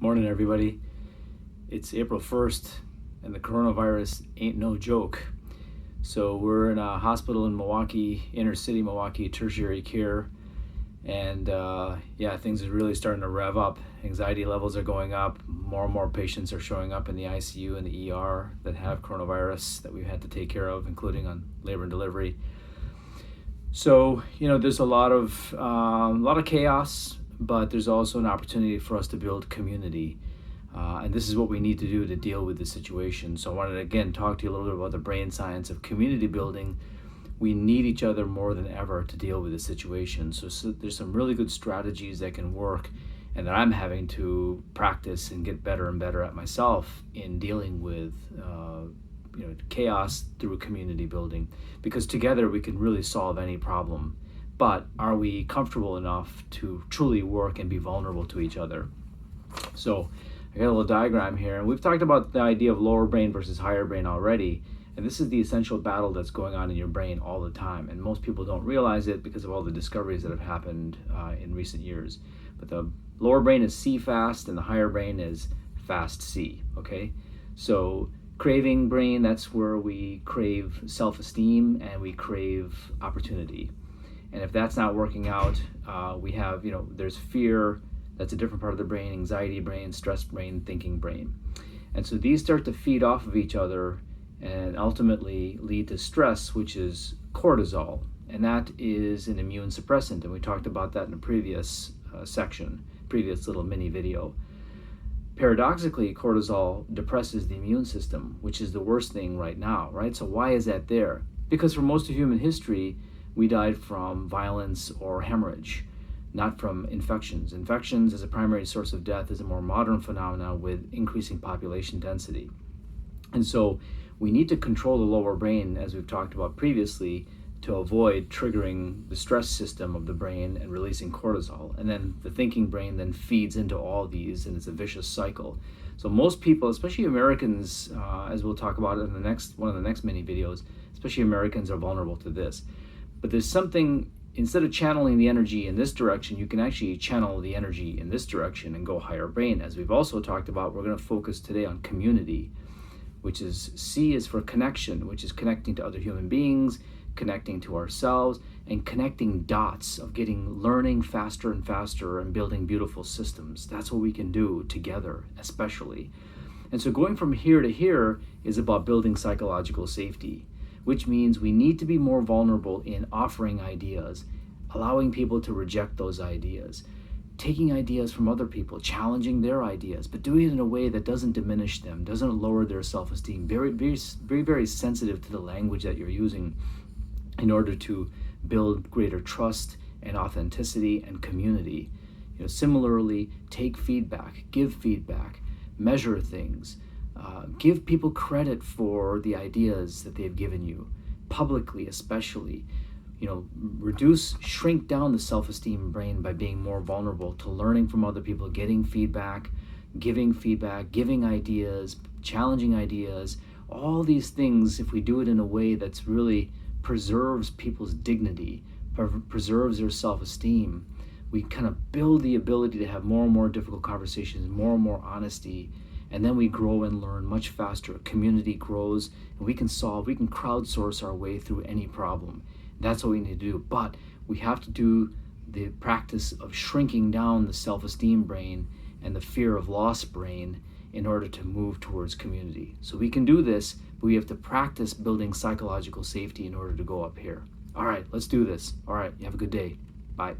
Morning, everybody. It's April 1st, and the coronavirus ain't no joke. So we're in a hospital in Milwaukee, inner city Milwaukee, tertiary care, and things are really starting to rev up. Anxiety levels are going up. More and more patients are showing up in the ICU and the ER that have coronavirus that we've had to take care of, including on labor and delivery. So there's a lot of chaos, but there's also an opportunity for us to build community. And this is what we need to do to deal with the situation. So I wanted to again talk to you a little bit about the brain science of community building. We need each other more than ever to deal with the situation. So there's some really good strategies that can work and that I'm having to practice and get better and better at myself in dealing with chaos through community building, because together we can really solve any problem. But are we comfortable enough to truly work and be vulnerable to each other? So I got a little diagram here, and we've talked about the idea of lower brain versus higher brain already, and this is the essential battle that's going on in your brain all the time, and most people don't realize it because of all the discoveries that have happened in recent years. But the lower brain is C fast and the higher brain is fast C, okay? So craving brain, that's where we crave self-esteem and we crave opportunity. And if that's not working out, we have, there's fear. That's a different part of the brain: anxiety brain, stress brain, thinking brain. And so these start to feed off of each other and ultimately lead to stress, which is cortisol. And that is an immune suppressant. And we talked about that in a previous previous little mini video. Paradoxically, cortisol depresses the immune system, which is the worst thing right now, right? So why is that there? Because for most of human history, we died from violence or hemorrhage, not from infections. Infections as a primary source of death is a more modern phenomenon with increasing population density. And so we need to control the lower brain, as we've talked about previously, to avoid triggering the stress system of the brain and releasing cortisol. And then the thinking brain then feeds into all these, and it's a vicious cycle. So most people, especially Americans, as we'll talk about in one of the next mini videos, especially Americans are vulnerable to this. But there's something, instead of channeling the energy in this direction, you can actually channel the energy in this direction and go higher brain. As we've also talked about, we're going to focus today on community, which is C is for connection, which is connecting to other human beings, connecting to ourselves, and connecting dots of learning faster and faster and building beautiful systems. That's what we can do together, especially. And so going from here to here is about building psychological safety, which means we need to be more vulnerable in offering ideas, allowing people to reject those ideas, taking ideas from other people, challenging their ideas, but doing it in a way that doesn't diminish them, doesn't lower their self-esteem, very, very, very, very sensitive to the language that you're using in order to build greater trust and authenticity and community. Similarly, take feedback, give feedback, measure things, give people credit for the ideas that they've given you, publicly especially. Shrink down the self-esteem brain by being more vulnerable to learning from other people, getting feedback, giving ideas, challenging ideas. All these things, if we do it in a way that's really preserves people's dignity, preserves their self-esteem, we kind of build the ability to have more and more difficult conversations, more and more honesty, and then we grow and learn much faster. Community grows, and we can crowdsource our way through any problem. That's what we need to do. But we have to do the practice of shrinking down the self-esteem brain and the fear of loss brain in order to move towards community. So we can do this, but we have to practice building psychological safety in order to go up here. All right, let's do this. All right, you have a good day. Bye.